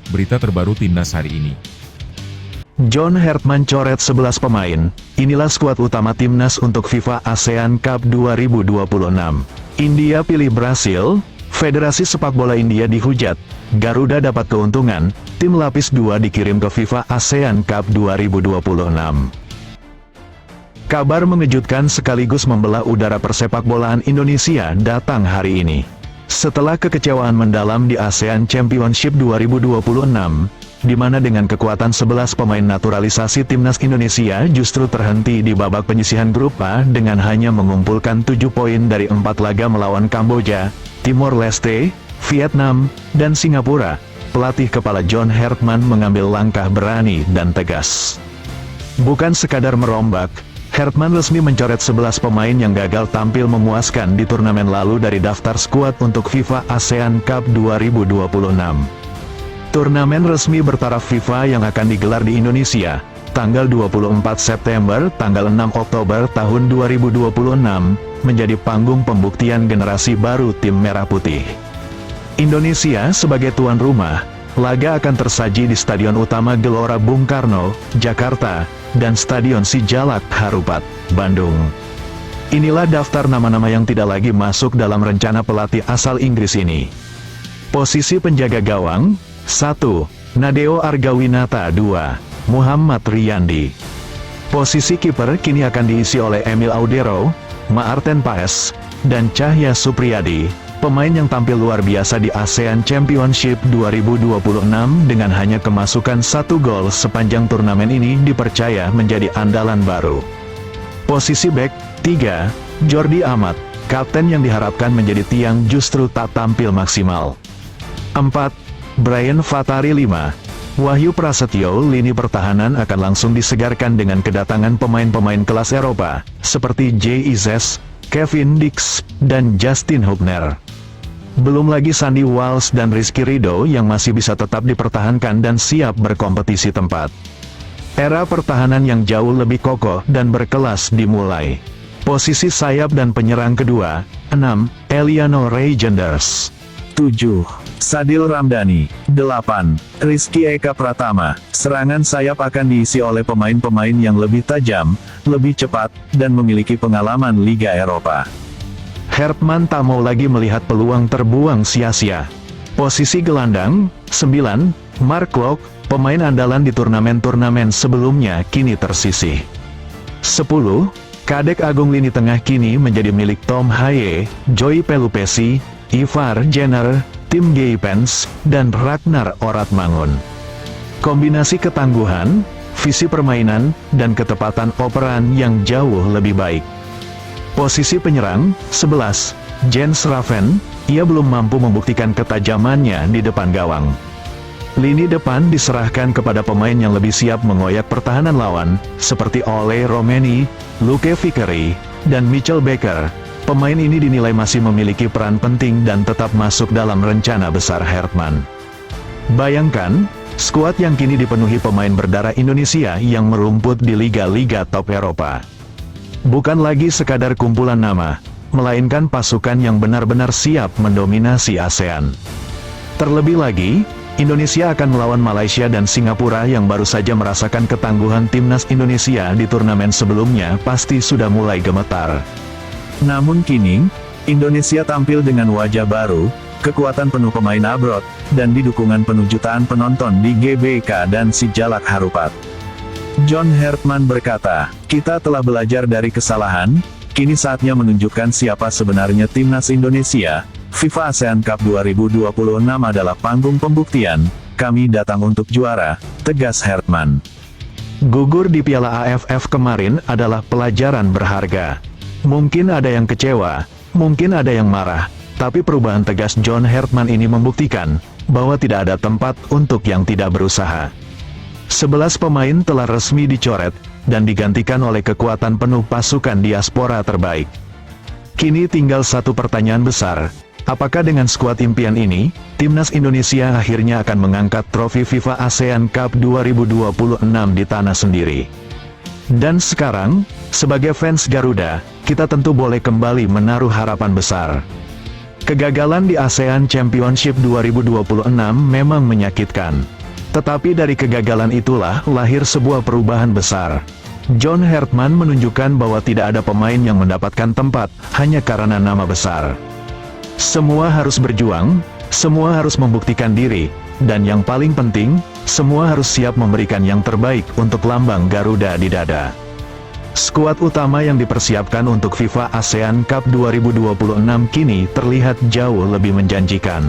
berita terbaru timnas hari ini. John Hartman coret 11 pemain, inilah skuad utama timnas untuk FIFA ASEAN Cup 2026. India pilih Brasil, Federasi Sepak Bola India dihujat, Garuda dapat keuntungan, tim lapis 2 dikirim ke FIFA ASEAN Cup 2026. Kabar mengejutkan sekaligus membelah udara persepakbolaan Indonesia datang hari ini. Setelah kekecewaan mendalam di ASEAN Championship 2026, di mana dengan kekuatan 11 pemain naturalisasi timnas Indonesia justru terhenti di babak penyisihan grup A dengan hanya mengumpulkan 7 poin dari 4 laga melawan Kamboja, Timor Leste, Vietnam, dan Singapura. Pelatih kepala John Hartman mengambil langkah berani dan tegas. Bukan sekadar merombak, Hartman resmi mencoret 11 pemain yang gagal tampil memuaskan di turnamen lalu dari daftar skuad untuk FIFA ASEAN Cup 2026. Turnamen resmi bertaraf FIFA yang akan digelar di Indonesia, tanggal 24 September, tanggal 6 Oktober tahun 2026, menjadi panggung pembuktian generasi baru tim Merah Putih. Indonesia sebagai tuan rumah, laga akan tersaji di Stadion Utama Gelora Bung Karno, Jakarta, dan Stadion Sijalak Harupat, Bandung. Inilah daftar nama-nama yang tidak lagi masuk dalam rencana pelatih asal Inggris ini. Posisi penjaga gawang, 1. Nadeo Argawinata. 2. Muhammad Riyandi. Posisi kiper kini akan diisi oleh Emil Audero, Maarten Paes, dan Cahya Supriyadi, pemain yang tampil luar biasa di ASEAN Championship 2026 dengan hanya kemasukan 1 gol sepanjang turnamen ini dipercaya menjadi andalan baru. Posisi bek, 3. Jordi Amat, kapten yang diharapkan menjadi tiang justru tak tampil maksimal. 4. Brian Fatari. 5. Wahyu Prasetyo. Lini pertahanan akan langsung disegarkan dengan kedatangan pemain-pemain kelas Eropa, seperti Jay Izes, Kevin Dix, dan Justin Hubner. Belum lagi Sandy Walsh dan Rizky Ridho yang masih bisa tetap dipertahankan dan siap berkompetisi tempat. Era pertahanan yang jauh lebih kokoh dan berkelas dimulai. Posisi sayap dan penyerang kedua, 6. Eliano Reijenders. 7. Sadil Ramdhani. 8. Rizky Eka Pratama. Serangan sayap akan diisi oleh pemain-pemain yang lebih tajam, lebih cepat, dan memiliki pengalaman Liga Eropa. Hartman tak mau lagi melihat peluang terbuang sia-sia. Posisi gelandang, 9. Mark Klok, pemain andalan di turnamen-turnamen sebelumnya kini tersisih. 10. Kadek Agung. Lini tengah kini menjadi milik Tom Haye, Joy Pelupesi, Ivar Jenner, Tim Geipens, dan Ragnar Oratmangun. Kombinasi ketangguhan, visi permainan, dan ketepatan operan yang jauh lebih baik. Posisi penyerang, 11. Jens Raven, ia belum mampu membuktikan ketajamannya di depan gawang. Lini depan diserahkan kepada pemain yang lebih siap mengoyak pertahanan lawan, seperti Ole Romeni, Luke Vickery, dan Mitchell Baker. Pemain ini dinilai masih memiliki peran penting dan tetap masuk dalam rencana besar Hartman. Bayangkan, skuad yang kini dipenuhi pemain berdarah Indonesia yang merumput di liga-liga top Eropa. Bukan lagi sekadar kumpulan nama, melainkan pasukan yang benar-benar siap mendominasi ASEAN. Terlebih lagi, Indonesia akan melawan Malaysia dan Singapura yang baru saja merasakan ketangguhan timnas Indonesia di turnamen sebelumnya pasti sudah mulai gemetar. Namun kini, Indonesia tampil dengan wajah baru, kekuatan penuh pemain abroad, dan didukungan penuh jutaan penonton di GBK dan Sijalak Harupat. John Hartman berkata, "Kita telah belajar dari kesalahan, kini saatnya menunjukkan siapa sebenarnya timnas Indonesia. FIFA ASEAN Cup 2026 adalah panggung pembuktian, kami datang untuk juara," tegas Hartman. Gugur di Piala AFF kemarin adalah pelajaran berharga. Mungkin ada yang kecewa, mungkin ada yang marah, tapi perubahan tegas John Hartman ini membuktikan bahwa tidak ada tempat untuk yang tidak berusaha. 11 pemain telah resmi dicoret dan digantikan oleh kekuatan penuh pasukan diaspora terbaik. Kini tinggal satu pertanyaan besar, apakah dengan skuad impian ini, timnas Indonesia akhirnya akan mengangkat trofi FIFA ASEAN Cup 2026 di tanah sendiri? Dan sekarang, sebagai fans Garuda, kita tentu boleh kembali menaruh harapan besar. Kegagalan di ASEAN Championship 2026 memang menyakitkan. Tetapi dari kegagalan itulah lahir sebuah perubahan besar. John Hartman menunjukkan bahwa tidak ada pemain yang mendapatkan tempat hanya karena nama besar. Semua harus berjuang, semua harus membuktikan diri, dan yang paling penting, semua harus siap memberikan yang terbaik untuk lambang Garuda di dada. Skuad utama yang dipersiapkan untuk FIFA ASEAN Cup 2026 kini terlihat jauh lebih menjanjikan.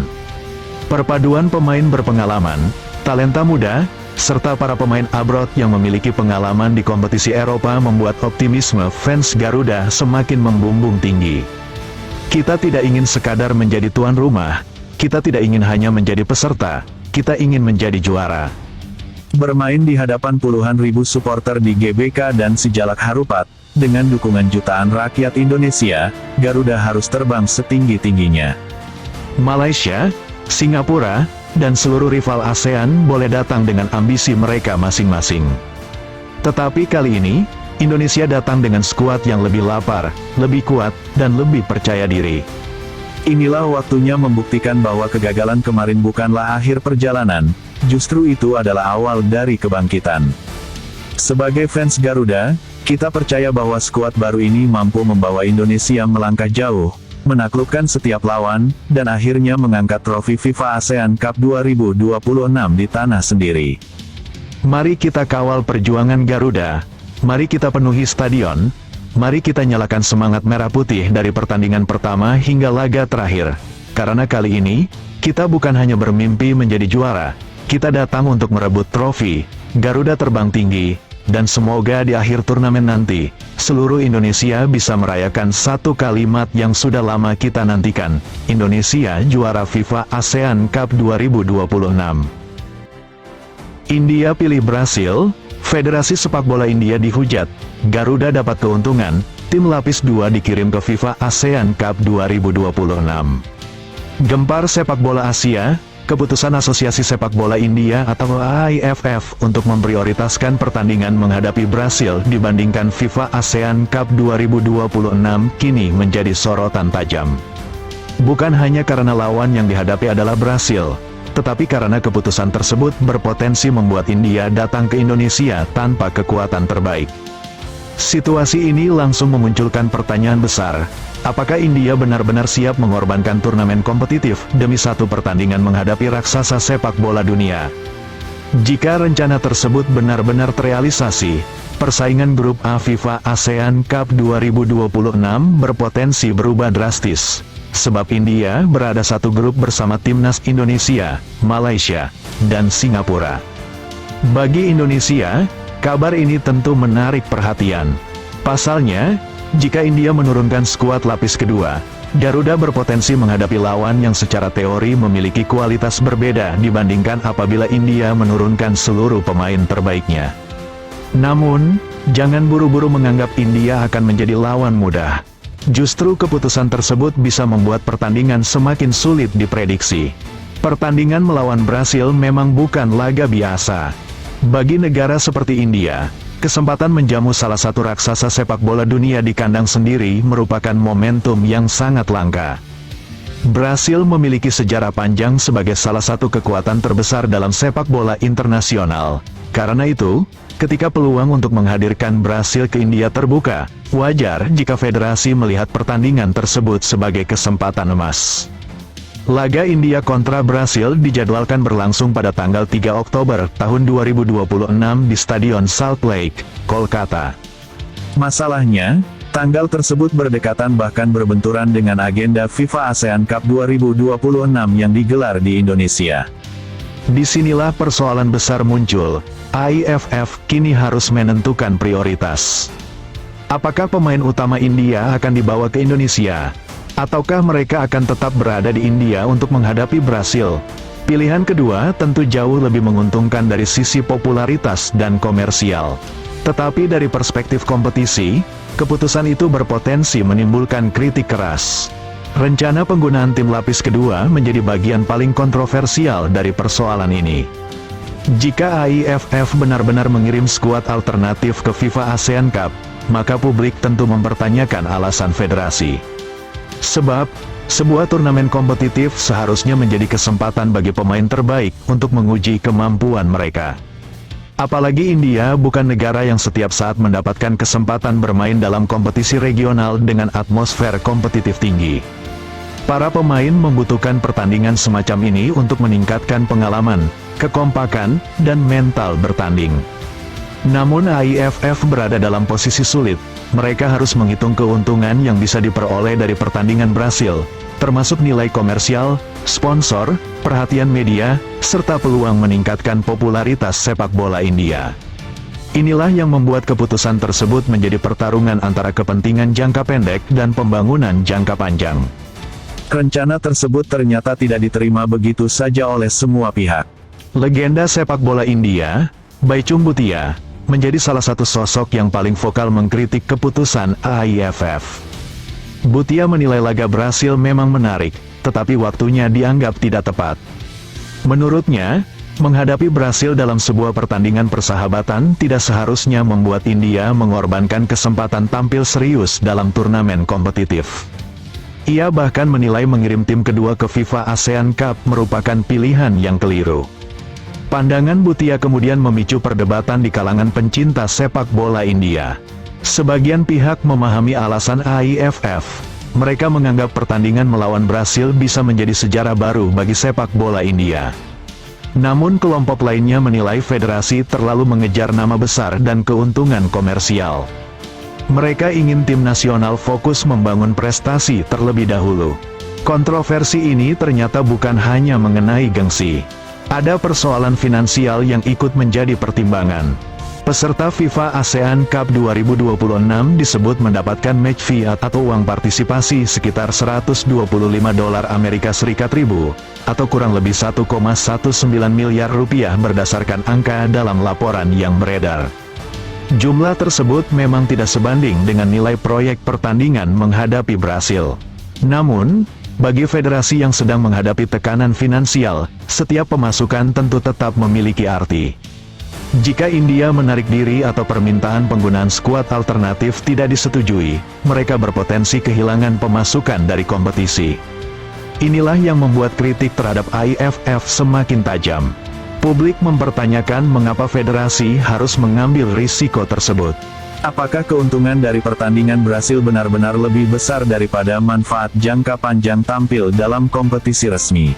Perpaduan pemain berpengalaman, talenta muda, serta para pemain abroad yang memiliki pengalaman di kompetisi Eropa membuat optimisme fans Garuda semakin membumbung tinggi. Kita tidak ingin sekadar menjadi tuan rumah, kita tidak ingin hanya menjadi peserta, kita ingin menjadi juara. Bermain di hadapan puluhan ribu supporter di GBK dan Sijalak Harupat, dengan dukungan jutaan rakyat Indonesia, Garuda harus terbang setinggi-tingginya. Malaysia, Singapura, dan seluruh rival ASEAN boleh datang dengan ambisi mereka masing-masing. Tetapi kali ini, Indonesia datang dengan skuad yang lebih lapar, lebih kuat, dan lebih percaya diri. Inilah waktunya membuktikan bahwa kegagalan kemarin bukanlah akhir perjalanan, justru itu adalah awal dari kebangkitan. Sebagai fans Garuda, kita percaya bahwa skuad baru ini mampu membawa Indonesia melangkah jauh, menaklukkan setiap lawan, dan akhirnya mengangkat trofi FIFA ASEAN Cup 2026 di tanah sendiri. Mari kita kawal perjuangan Garuda, mari kita penuhi stadion, mari kita nyalakan semangat merah putih dari pertandingan pertama hingga laga terakhir. Karena kali ini, kita bukan hanya bermimpi menjadi juara, kita datang untuk merebut trofi. Garuda terbang tinggi, dan semoga di akhir turnamen nanti, seluruh Indonesia bisa merayakan satu kalimat yang sudah lama kita nantikan, Indonesia juara FIFA ASEAN Cup 2026. India pilih Brasil, Federasi Sepak Bola India dihujat, Garuda dapat keuntungan, tim lapis 2 dikirim ke FIFA ASEAN Cup 2026. Gempar sepak bola Asia, keputusan Asosiasi Sepak Bola India atau AIFF untuk memprioritaskan pertandingan menghadapi Brasil dibandingkan FIFA ASEAN Cup 2026 kini menjadi sorotan tajam. Bukan hanya karena lawan yang dihadapi adalah Brasil, tetapi karena keputusan tersebut berpotensi membuat India datang ke Indonesia tanpa kekuatan terbaik. Situasi ini langsung memunculkan pertanyaan besar. Apakah India benar-benar siap mengorbankan turnamen kompetitif demi satu pertandingan menghadapi raksasa sepak bola dunia? Jika rencana tersebut benar-benar terrealisasi, persaingan grup A FIFA ASEAN Cup 2026 berpotensi berubah drastis. Sebab India berada satu grup bersama timnas Indonesia, Malaysia, dan Singapura. Bagi Indonesia, kabar ini tentu menarik perhatian. Pasalnya, jika India menurunkan skuad lapis kedua, Garuda berpotensi menghadapi lawan yang secara teori memiliki kualitas berbeda dibandingkan apabila India menurunkan seluruh pemain terbaiknya. Namun, jangan buru-buru menganggap India akan menjadi lawan mudah. Justru keputusan tersebut bisa membuat pertandingan semakin sulit diprediksi. Pertandingan melawan Brasil memang bukan laga biasa. Bagi negara seperti India, kesempatan menjamu salah satu raksasa sepak bola dunia di kandang sendiri merupakan momentum yang sangat langka. Brasil memiliki sejarah panjang sebagai salah satu kekuatan terbesar dalam sepak bola internasional. Karena itu, ketika peluang untuk menghadirkan Brasil ke India terbuka, wajar jika federasi melihat pertandingan tersebut sebagai kesempatan emas. Laga India kontra Brasil dijadwalkan berlangsung pada tanggal 3 Oktober tahun 2026 di Stadion Salt Lake, Kolkata. Masalahnya, tanggal tersebut berdekatan bahkan berbenturan dengan agenda FIFA ASEAN Cup 2026 yang digelar di Indonesia. Disinilah persoalan besar muncul. AIFF kini harus menentukan prioritas. Apakah pemain utama India akan dibawa ke Indonesia? Ataukah mereka akan tetap berada di India untuk menghadapi Brasil? Pilihan kedua tentu jauh lebih menguntungkan dari sisi popularitas dan komersial. Tetapi dari perspektif kompetisi, keputusan itu berpotensi menimbulkan kritik keras. Rencana penggunaan tim lapis kedua menjadi bagian paling kontroversial dari persoalan ini. Jika AIFF benar-benar mengirim skuad alternatif ke FIFA ASEAN Cup, maka publik tentu mempertanyakan alasan federasi. Sebab, Sebuah turnamen kompetitif seharusnya menjadi kesempatan bagi pemain terbaik untuk menguji kemampuan mereka. Apalagi India bukan negara yang setiap saat mendapatkan kesempatan bermain dalam kompetisi regional dengan atmosfer kompetitif tinggi. Para pemain membutuhkan pertandingan semacam ini untuk meningkatkan pengalaman, kekompakan, dan mental bertanding. Namun AIFF berada dalam posisi sulit. Mereka harus menghitung keuntungan yang bisa diperoleh dari pertandingan Brasil, termasuk nilai komersial, sponsor, perhatian media, serta peluang meningkatkan popularitas sepak bola India. Inilah yang membuat keputusan tersebut menjadi pertarungan antara kepentingan jangka pendek dan pembangunan jangka panjang. Rencana tersebut ternyata tidak diterima begitu saja oleh semua pihak. Legenda sepak bola India, Baichung Bhutia, menjadi salah satu sosok yang paling vokal mengkritik keputusan AIFF. Bhutia menilai laga Brasil memang menarik, tetapi waktunya dianggap tidak tepat. Menurutnya, menghadapi Brasil dalam sebuah pertandingan persahabatan tidak seharusnya membuat India mengorbankan kesempatan tampil serius dalam turnamen kompetitif. Ia bahkan menilai mengirim tim kedua ke FIFA ASEAN Cup merupakan pilihan yang keliru. Pandangan Bhutia kemudian memicu perdebatan di kalangan pencinta sepak bola India. Sebagian pihak memahami alasan AIFF. Mereka menganggap pertandingan melawan Brasil bisa menjadi sejarah baru bagi sepak bola India. Namun kelompok lainnya menilai federasi terlalu mengejar nama besar dan keuntungan komersial. Mereka ingin tim nasional fokus membangun prestasi terlebih dahulu. Kontroversi ini ternyata bukan hanya mengenai gengsi. Ada persoalan finansial yang ikut menjadi pertimbangan. Peserta FIFA ASEAN Cup 2026 disebut mendapatkan match fee atau uang partisipasi sekitar $125 ribu, atau kurang lebih 1,19 miliar rupiah berdasarkan angka dalam laporan yang beredar. Jumlah tersebut memang tidak sebanding dengan nilai proyek pertandingan menghadapi Brasil. Namun, bagi federasi yang sedang menghadapi tekanan finansial, setiap pemasukan tentu tetap memiliki arti. Jika India menarik diri atau permintaan penggunaan skuad alternatif tidak disetujui, mereka berpotensi kehilangan pemasukan dari kompetisi. Inilah yang membuat kritik terhadap AIFF semakin tajam. Publik mempertanyakan mengapa federasi harus mengambil risiko tersebut. Apakah keuntungan dari pertandingan Brasil benar-benar lebih besar daripada manfaat jangka panjang tampil dalam kompetisi resmi?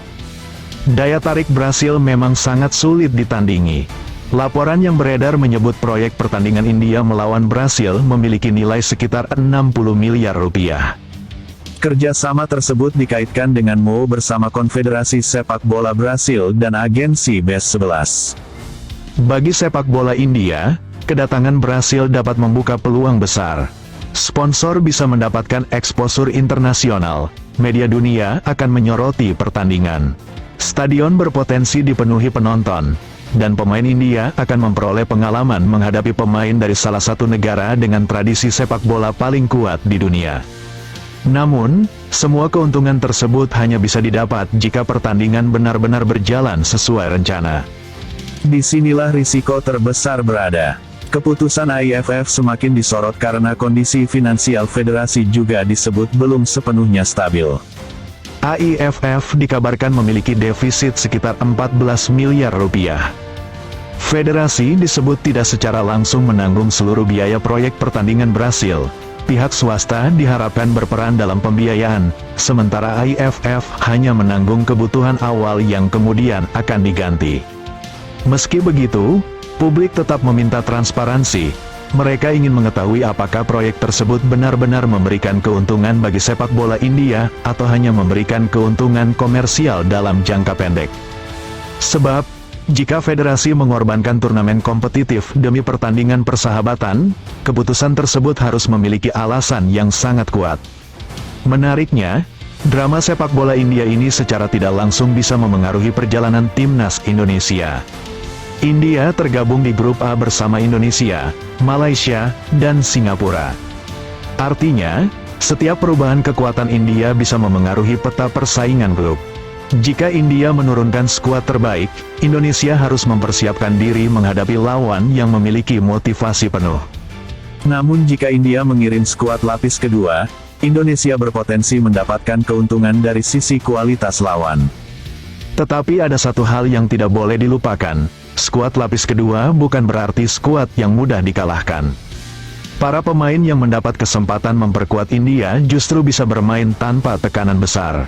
Daya tarik Brasil memang sangat sulit ditandingi. Laporan yang beredar menyebut proyek pertandingan India melawan Brasil memiliki nilai sekitar 60 miliar rupiah. Kerjasama tersebut dikaitkan dengan MO bersama Konfederasi Sepak Bola Brasil dan agensi BES 11. Bagi sepak bola India, kedatangan Brasil dapat membuka peluang besar. Sponsor bisa mendapatkan eksposur internasional, media dunia akan menyoroti pertandingan. Stadion berpotensi dipenuhi penonton, dan pemain India akan memperoleh pengalaman menghadapi pemain dari salah satu negara dengan tradisi sepak bola paling kuat di dunia. Namun, semua keuntungan tersebut hanya bisa didapat jika pertandingan benar-benar berjalan sesuai rencana. Disinilah risiko terbesar berada. Keputusan AIFF semakin disorot karena kondisi finansial federasi juga disebut belum sepenuhnya stabil. AIFF dikabarkan memiliki defisit sekitar 14 miliar rupiah. Federasi disebut tidak secara langsung menanggung seluruh biaya proyek pertandingan Brasil. Pihak swasta diharapkan berperan dalam pembiayaan, sementara AIFF hanya menanggung kebutuhan awal yang kemudian akan diganti. Meski begitu, publik tetap meminta transparansi. Mereka ingin mengetahui apakah proyek tersebut benar-benar memberikan keuntungan bagi sepak bola India, atau hanya memberikan keuntungan komersial dalam jangka pendek. Sebab, jika federasi mengorbankan turnamen kompetitif demi pertandingan persahabatan, keputusan tersebut harus memiliki alasan yang sangat kuat. Menariknya, drama sepak bola India ini secara tidak langsung bisa memengaruhi perjalanan timnas Indonesia. India tergabung di grup A bersama Indonesia, Malaysia, dan Singapura. Artinya, setiap perubahan kekuatan India bisa memengaruhi peta persaingan grup. Jika India menurunkan skuad terbaik, Indonesia harus mempersiapkan diri menghadapi lawan yang memiliki motivasi penuh. Namun jika India mengirim skuad lapis kedua, Indonesia berpotensi mendapatkan keuntungan dari sisi kualitas lawan. Tetapi ada satu hal yang tidak boleh dilupakan, skuad lapis kedua bukan berarti skuad yang mudah dikalahkan. Para pemain yang mendapat kesempatan memperkuat India justru bisa bermain tanpa tekanan besar.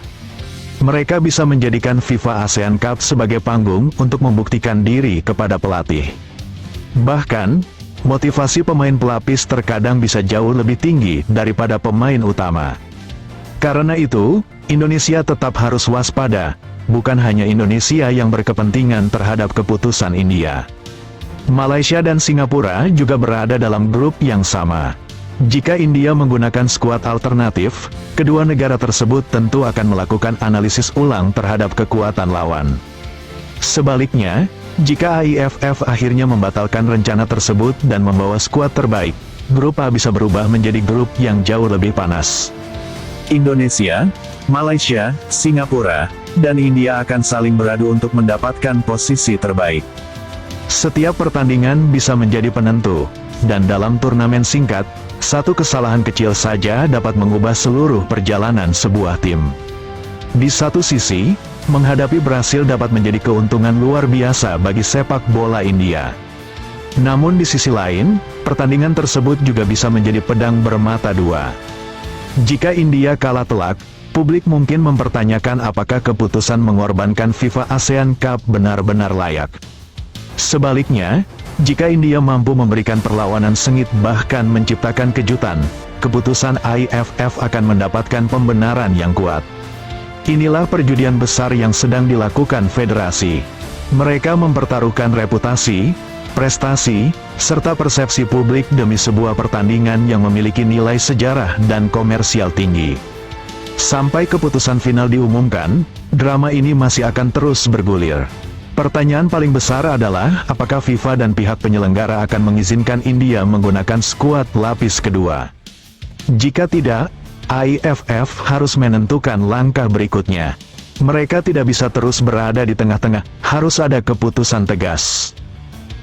Mereka bisa menjadikan FIFA ASEAN Cup sebagai panggung untuk membuktikan diri kepada pelatih. Bahkan, motivasi pemain pelapis terkadang bisa jauh lebih tinggi daripada pemain utama. Karena itu, Indonesia tetap harus waspada. Bukan hanya Indonesia yang berkepentingan terhadap keputusan India. Malaysia dan Singapura juga berada dalam grup yang sama. Jika India menggunakan skuad alternatif, kedua negara tersebut tentu akan melakukan analisis ulang terhadap kekuatan lawan. Sebaliknya, jika AIFF akhirnya membatalkan rencana tersebut dan membawa skuad terbaik, grup A bisa berubah menjadi grup yang jauh lebih panas. Indonesia, Malaysia, Singapura, dan India akan saling beradu untuk mendapatkan posisi terbaik. Setiap pertandingan bisa menjadi penentu, dan dalam turnamen singkat, satu kesalahan kecil saja dapat mengubah seluruh perjalanan sebuah tim. Di satu sisi, menghadapi Brasil dapat menjadi keuntungan luar biasa bagi sepak bola India. Namun di sisi lain, pertandingan tersebut juga bisa menjadi pedang bermata dua. Jika India kalah telak, publik mungkin mempertanyakan apakah keputusan mengorbankan FIFA ASEAN Cup benar-benar layak. Sebaliknya, jika India mampu memberikan perlawanan sengit bahkan menciptakan kejutan, keputusan AIFF akan mendapatkan pembenaran yang kuat. Inilah perjudian besar yang sedang dilakukan federasi. Mereka mempertaruhkan reputasi, prestasi, serta persepsi publik demi sebuah pertandingan yang memiliki nilai sejarah dan komersial tinggi. Sampai keputusan final diumumkan, drama ini masih akan terus bergulir. Pertanyaan paling besar adalah, apakah FIFA dan pihak penyelenggara akan mengizinkan India menggunakan skuad lapis kedua? Jika tidak, AIFF harus menentukan langkah berikutnya. Mereka tidak bisa terus berada di tengah-tengah, harus ada keputusan tegas.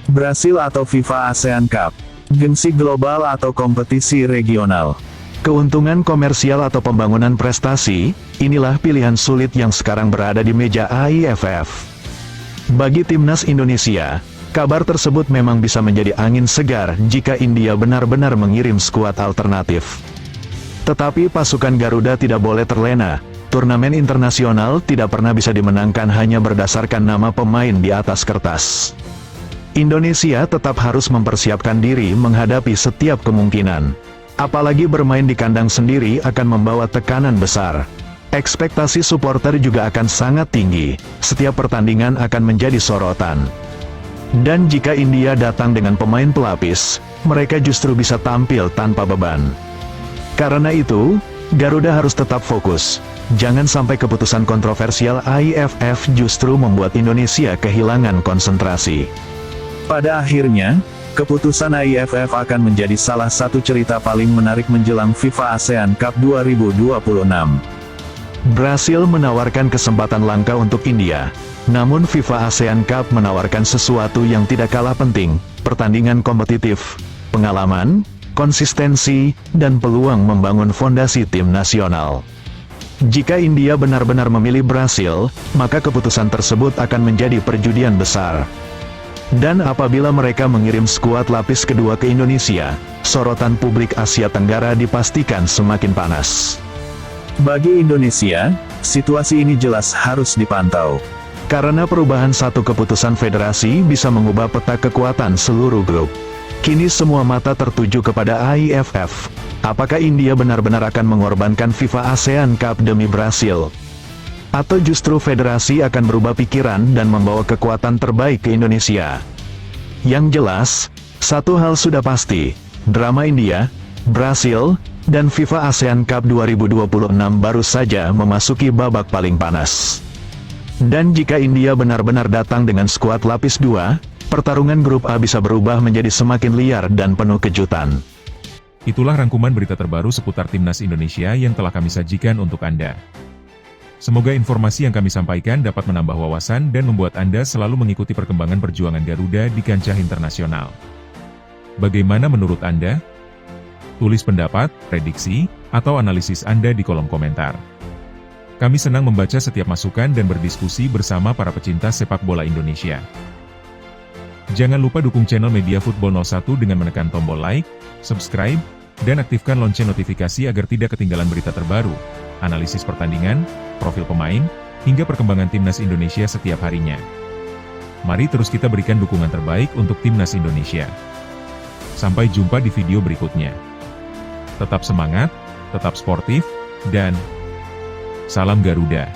Brasil atau FIFA ASEAN Cup, gengsi global atau kompetisi regional, keuntungan komersial atau pembangunan prestasi, inilah pilihan sulit yang sekarang berada di meja AIFF. Bagi timnas Indonesia, kabar tersebut memang bisa menjadi angin segar jika India benar-benar mengirim skuad alternatif. Tetapi pasukan Garuda tidak boleh terlena. Turnamen internasional tidak pernah bisa dimenangkan hanya berdasarkan nama pemain di atas kertas. Indonesia tetap harus mempersiapkan diri menghadapi setiap kemungkinan. Apalagi bermain di kandang sendiri akan membawa tekanan besar. Ekspektasi supporter juga akan sangat tinggi. Setiap pertandingan akan menjadi sorotan. Dan jika India datang dengan pemain pelapis, mereka justru bisa tampil tanpa beban. Karena itu, Garuda harus tetap fokus. Jangan sampai keputusan kontroversial AIFF justru membuat Indonesia kehilangan konsentrasi. Pada akhirnya, keputusan AIFF akan menjadi salah satu cerita paling menarik menjelang FIFA ASEAN Cup 2026. Brasil menawarkan kesempatan langka untuk India, namun FIFA ASEAN Cup menawarkan sesuatu yang tidak kalah penting, pertandingan kompetitif, pengalaman, konsistensi, dan peluang membangun fondasi tim nasional. Jika India benar-benar memilih Brasil, maka keputusan tersebut akan menjadi perjudian besar. Dan apabila mereka mengirim skuad lapis kedua ke Indonesia, sorotan publik Asia Tenggara dipastikan semakin panas. Bagi Indonesia, situasi ini jelas harus dipantau. Karena perubahan satu keputusan federasi bisa mengubah peta kekuatan seluruh grup. Kini semua mata tertuju kepada AIFF. Apakah India benar-benar akan mengorbankan FIFA ASEAN Cup demi Brasil? Atau justru federasi akan berubah pikiran dan membawa kekuatan terbaik ke Indonesia? Yang jelas, satu hal sudah pasti, drama India, Brasil, dan FIFA ASEAN Cup 2026 baru saja memasuki babak paling panas. Dan jika India benar-benar datang dengan skuad lapis 2, pertarungan grup A bisa berubah menjadi semakin liar dan penuh kejutan. Itulah rangkuman berita terbaru seputar Timnas Indonesia yang telah kami sajikan untuk Anda. Semoga informasi yang kami sampaikan dapat menambah wawasan dan membuat Anda selalu mengikuti perkembangan perjuangan Garuda di kancah internasional. Bagaimana menurut Anda? Tulis pendapat, prediksi, atau analisis Anda di kolom komentar. Kami senang membaca setiap masukan dan berdiskusi bersama para pecinta sepak bola Indonesia. Jangan lupa dukung channel Media Football 01 dengan menekan tombol like, subscribe, dan aktifkan lonceng notifikasi agar tidak ketinggalan berita terbaru, analisis pertandingan, profil pemain, hingga perkembangan Timnas Indonesia setiap harinya. Mari terus kita berikan dukungan terbaik untuk Timnas Indonesia. Sampai jumpa di video berikutnya. Tetap semangat, tetap sportif, dan salam Garuda.